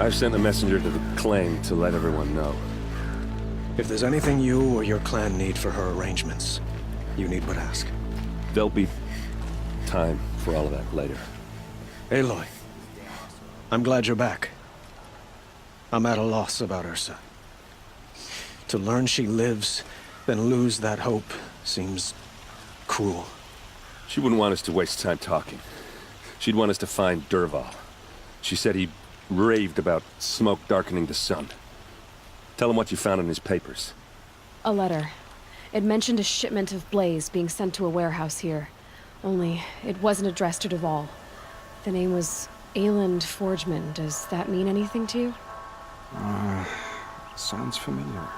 I've sent a messenger to the claim to let everyone know. If there's anything you or your clan need for her arrangements, you need but ask. There'll be time for all of that later. Aloy, I'm glad you're back. I'm at a loss about Ursa. To learn she lives, then lose that hope, seems cruel. She wouldn't want us to waste time talking. She'd want us to find Dervahl. She said he raved about smoke darkening the sun. Tell him what you found in his papers. A letter. It mentioned a shipment of blaze being sent to a warehouse here. Only, it wasn't addressed to Dervahl. The name was Ayland Forgeman. Does that mean anything to you? Sounds familiar.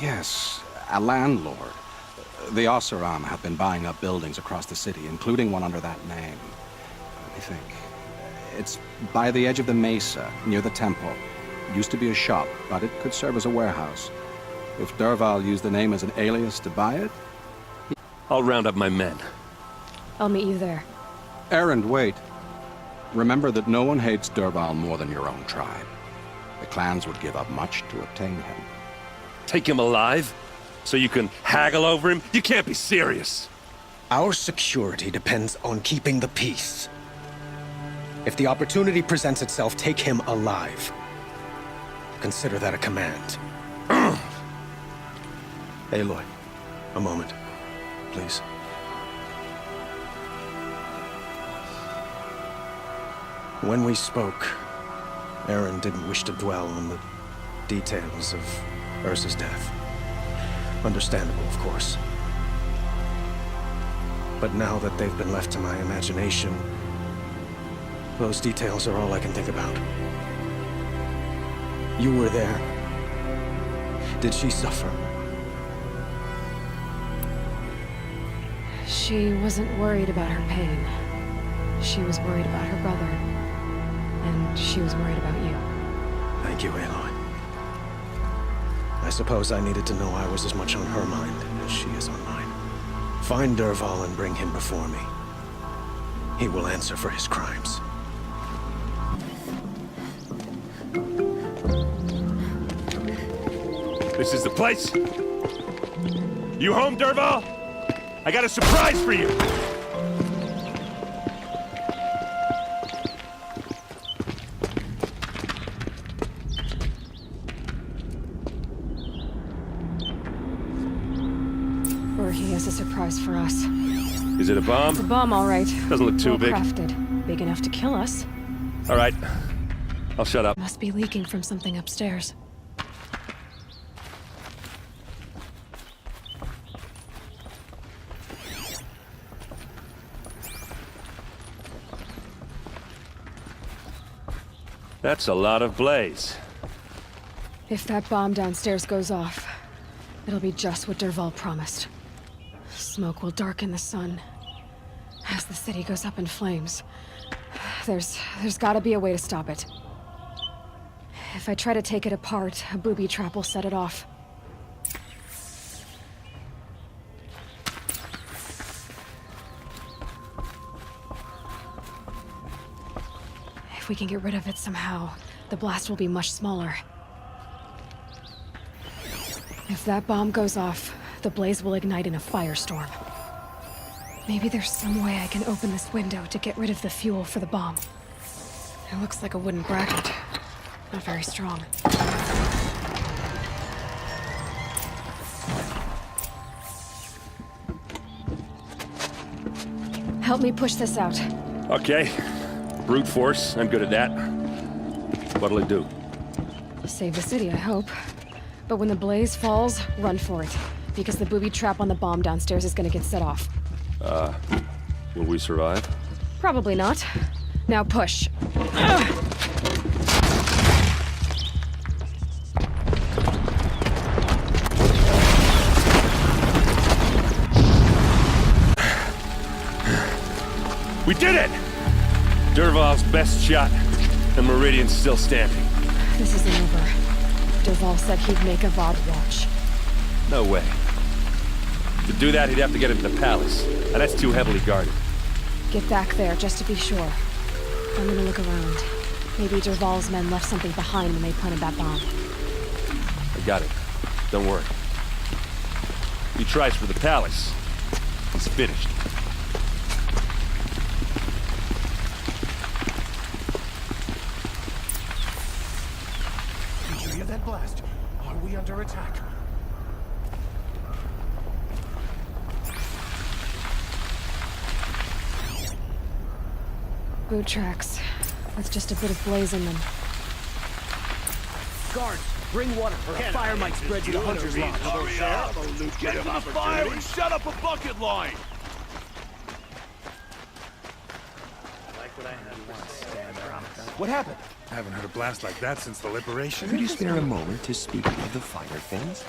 Yes, a landlord. The Oseram have been buying up buildings across the city, including one under that name. Let me think. It's by the edge of the mesa, near the temple. Used to be a shop, but it could serve as a warehouse. If Dervahl used the name as an alias to buy it... I'll round up my men. I'll meet you there. Erend, wait. Remember that no one hates Dervahl more than your own tribe. The clans would give up much to obtain him. Take him alive? So you can haggle over him? You can't be serious! Our security depends on keeping the peace. If the opportunity presents itself, take him alive. Consider that a command. Aloy, a moment, please. When we spoke, Erend didn't wish to dwell on the details of Ursa's death. Understandable, of course. But now that they've been left to my imagination, those details are all I can think about. You were there. Did she suffer? She wasn't worried about her pain. She was worried about her brother. And she was worried about you. Thank you, Aloy. I suppose I needed to know I was as much on her mind as she is on mine. Find Dervahl and bring him before me. He will answer for his crimes. This is the place? You home, Dervahl? I got a surprise for you! Or he has a surprise for us. Is it a bomb? It's a bomb, all right. Doesn't look too Well big. crafted. Big enough to kill us. All right. I'll shut up. Must be leaking from something upstairs. That's a lot of blaze. If that bomb downstairs goes off, it'll be just what Dervahl promised. Smoke will darken the sun. As the city goes up in flames, there's gotta be a way to stop it. If I try to take it apart, a booby trap will set it off. If we can get rid of it somehow, the blast will be much smaller. If that bomb goes off, the blaze will ignite in a firestorm. Maybe there's some way I can open this window to get rid of the fuel for the bomb. It looks like a wooden bracket. Not very strong. Help me push this out. Okay. Brute force, I'm good at that. What'll it do? Save the city, I hope. But when the blaze falls, run for it. Because the booby trap on the bomb downstairs is gonna get set off. Will we survive? Probably not. Now push. We did it! Dervahl's best shot, and Meridian's still standing. This isn't over. Dervahl said he'd make a VOD watch. No way. To do that, he'd have to get into the palace, and that's too heavily guarded. Get back there, just to be sure. I'm gonna look around. Maybe Dervahl's men left something behind when they planted that bomb. I got it. Don't worry. He tries for the palace. He's finished. Did you hear that blast? Are we under attack? Boot tracks, with just a bit of blaze in them. Guards, bring water, or a fire might spread to the hunter's lodge. Hurry up! Get to the fire and shut up a bucket line! What happened? I haven't heard a blast like that since the liberation. Could you spare a moment to speak of the finer things?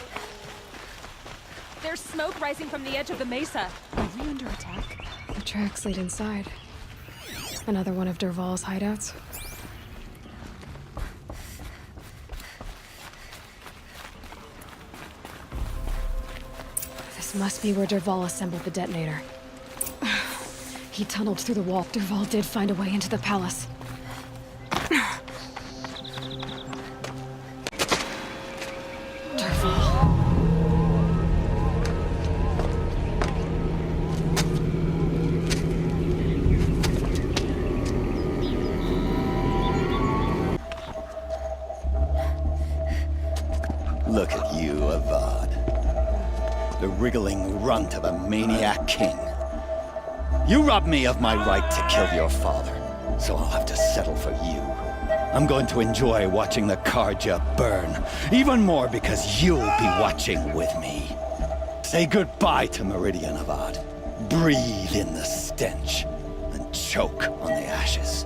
There's smoke rising from the edge of the mesa. Are we under attack? The tracks lead inside. Another one of Dervahl's hideouts. This must be where Dervahl assembled the detonator. He tunneled through the wall. Dervahl did find a way into the palace. Dervahl. Look at you, Avad. The wriggling runt of a maniac king. You robbed me of my right to kill your father, so I'll have to settle for you. I'm going to enjoy watching the Karja burn, even more because you'll be watching with me. Say goodbye to Meridian, Avad. Breathe in the stench, and choke on the ashes.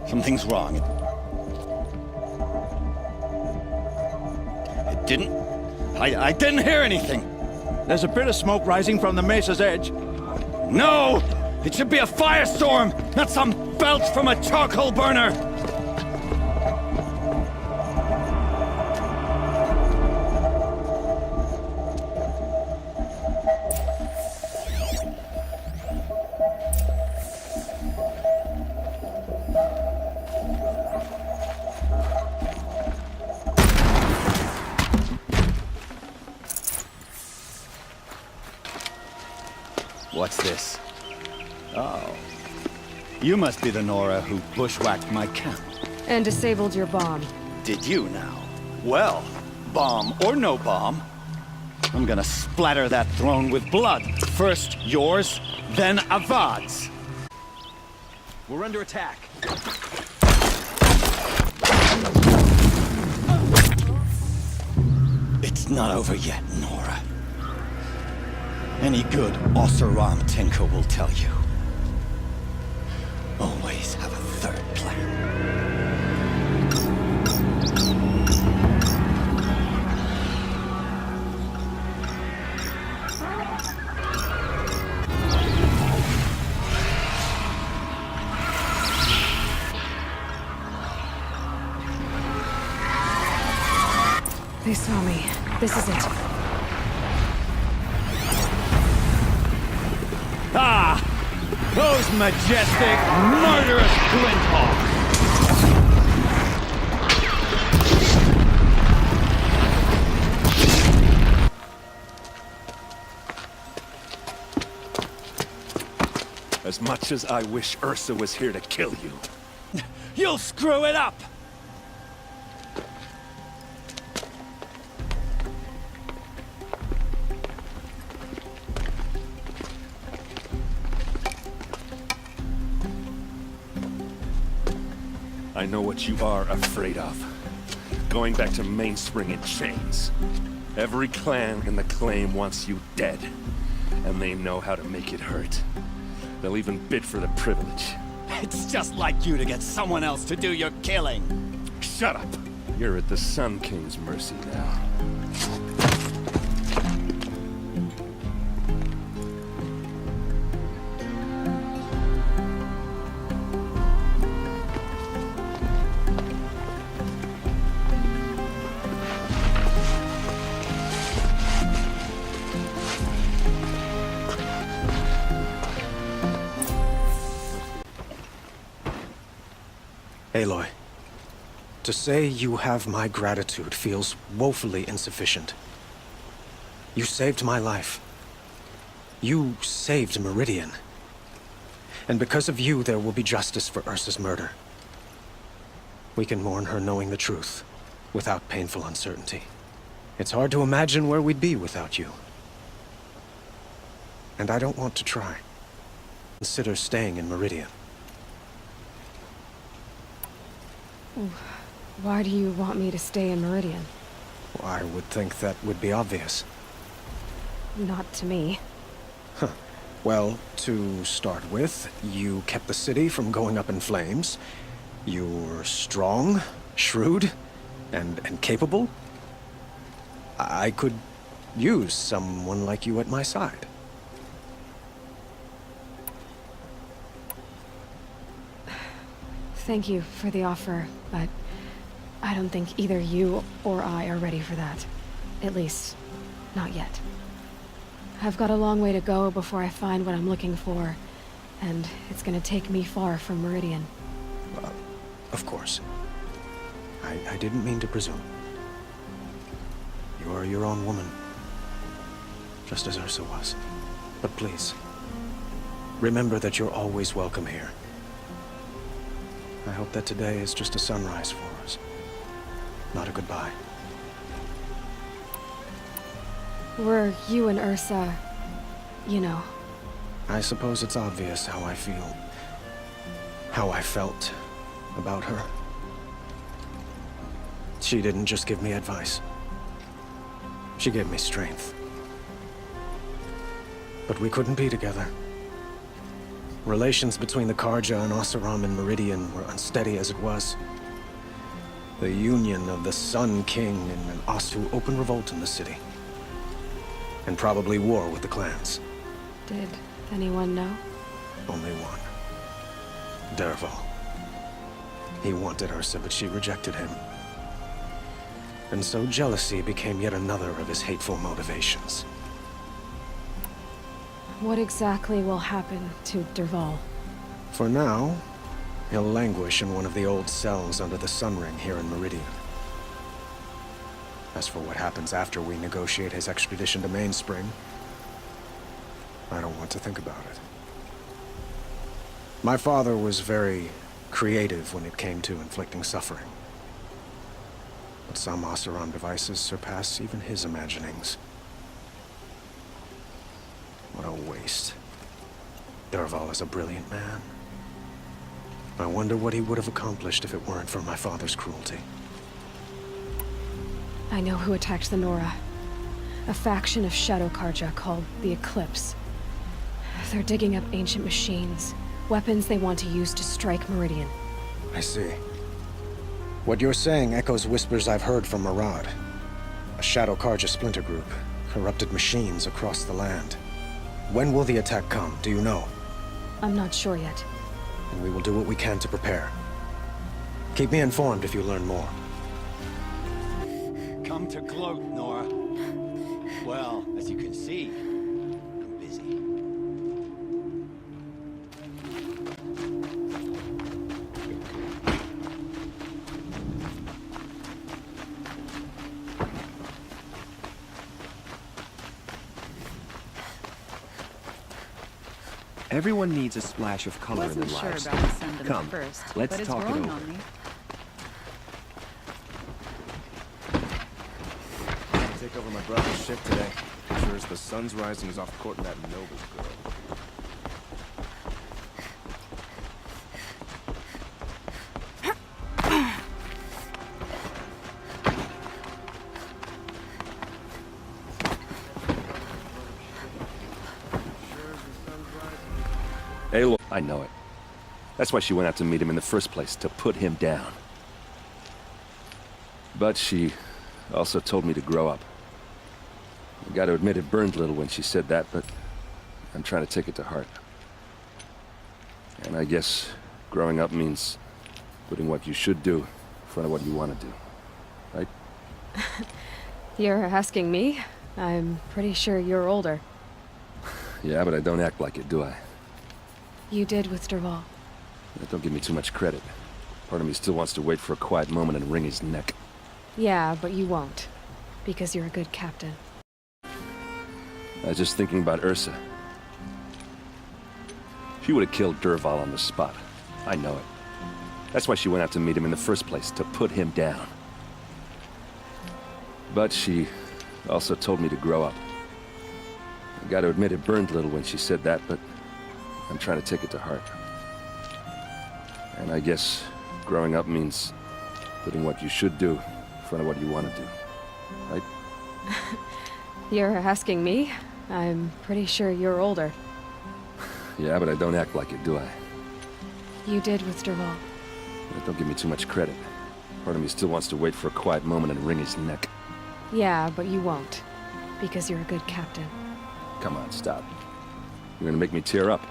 Something's wrong. I didn't hear anything. There's a bit of smoke rising from the mesa's edge. No! It should be a firestorm, not some belch from a charcoal burner! What's this? Oh. You must be the Nora who bushwhacked my camp. And disabled your bomb. Did you now? Well, bomb or no bomb, I'm gonna splatter that throne with blood. First yours, then Avad's. We're under attack. It's not over yet, Nora. Any good Oseram tinker will tell you. Always have a third plan. They saw me. This is it. Ah! Those majestic, murderous Glinthawks! As much as I wish Ursa was here to kill you. You'll screw it up! I know what you are afraid of. Going back to Mainspring in chains. Every clan in the claim wants you dead. And they know how to make it hurt. They'll even bid for the privilege. It's just like you to get someone else to do your killing. Shut up! You're at the Sun King's mercy now. Aloy, to say you have my gratitude feels woefully insufficient. You saved my life. You saved Meridian. And because of you, there will be justice for Ursa's murder. We can mourn her knowing the truth, without painful uncertainty. It's hard to imagine where we'd be without you. And I don't want to try. Consider staying in Meridian. Why do you want me to stay in Meridian? Well, I would think that would be obvious. Not to me. Huh. Well, to start with, you kept the city from going up in flames. You were strong, shrewd, and capable. I could use someone like you at my side. Thank you for the offer, but I don't think either you or I are ready for that. At least, not yet. I've got a long way to go before I find what I'm looking for, and it's gonna take me far from Meridian. Of course. I didn't mean to presume. You're your own woman, just as Ursa was. But please, remember that you're always welcome here. I hope that today is just a sunrise for us, not a goodbye. Were you and Ursa, you know? I suppose it's obvious how I feel, how I felt about her. She didn't just give me advice. She gave me strength. But we couldn't be together. Relations between the Karja and Oseram and Meridian were unsteady as it was. The union of the Sun King and an Ostu open revolt in the city. And probably war with the clans. Did anyone know? Only one. Dervahl. He wanted Ursa, but she rejected him. And so jealousy became yet another of his hateful motivations. What exactly will happen to Dervahl? For now, he'll languish in one of the old cells under the Sun Ring here in Meridian. As for what happens after we negotiate his extradition to Mainspring, I don't want to think about it. My father was very creative when it came to inflicting suffering. But some Oseram devices surpass even his imaginings. What a waste. Dervahl is a brilliant man. I wonder what he would have accomplished if it weren't for my father's cruelty. I know who attacked the Nora. A faction of Shadow Karja called the Eclipse. They're digging up ancient machines, weapons they want to use to strike Meridian. I see. What you're saying echoes whispers I've heard from Murad. A Shadow Karja splinter group, corrupted machines across the land. When will the attack come, do you know? I'm not sure yet. And we will do what we can to prepare. Keep me informed if you learn more. Come to gloat, Nora. Well, as you can see, I'm busy. Everyone needs a splash of color in their Wasn't sure lives. about the sentiment Come, first, let's but it's talk it growing over. on me. Take over my brother's shift today. Sure as the sun's rising, he's off courting that Noble girl. Aloy, I know it. That's why she went out to meet him in the first place, to put him down. But she also told me to grow up. I gotta admit it burned a little when she said that, but I'm trying to take it to heart. And I guess growing up means putting what you should do in front of what you want to do. Right? You're asking me? I'm pretty sure you're older. Yeah, but I don't act like it, do I? You did with Dervahl. Don't give me too much credit. Part of me still wants to wait for a quiet moment and wring his neck. Yeah, but you won't. Because you're a good captain. I was just thinking about Ursa. She would have killed Dervahl on the spot. I know it. That's why she went out to meet him in the first place, to put him down. But she also told me to grow up. I gotta admit it burned a little when she said that, but I'm trying to take it to heart. And I guess growing up means putting what you should do in front of what you want to do. Right? You're asking me? I'm pretty sure you're older. Yeah, but I don't act like it, do I? You did with Dervahl. But don't give me too much credit. Part of me still wants to wait for a quiet moment and wring his neck. Yeah, but you won't. Because you're a good captain. Come on, stop. You're gonna make me tear up.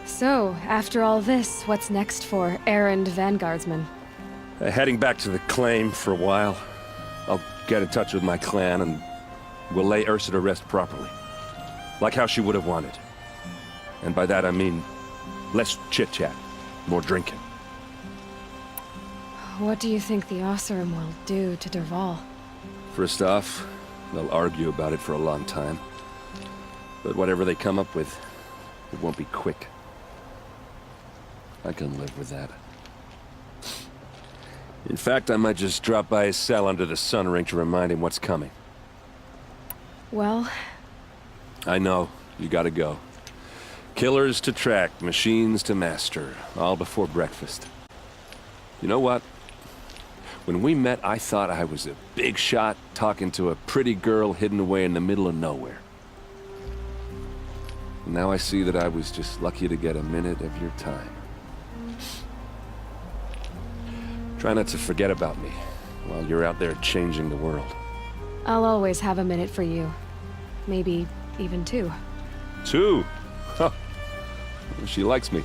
So, after all this, what's next for errand vanguardsman? Heading back to the claim for a while. I'll get in touch with my clan and we'll lay Ursa to rest properly. Like how she would have wanted. And by that I mean less chit-chat, more drinking. What do you think the Oseram will do to Dervahl? First off, they'll argue about it for a long time. But whatever they come up with, it won't be quick. I can live with that. In fact, I might just drop by his cell under the sun ring to remind him what's coming. Well... I know, you gotta go. Killers to track, machines to master, all before breakfast. You know what? When we met, I thought I was a big shot talking to a pretty girl hidden away in the middle of nowhere. Now I see that I was just lucky to get a minute of your time. Try not to forget about me while you're out there changing the world. I'll always have a minute for you. Maybe even two. 2? Huh. She likes me.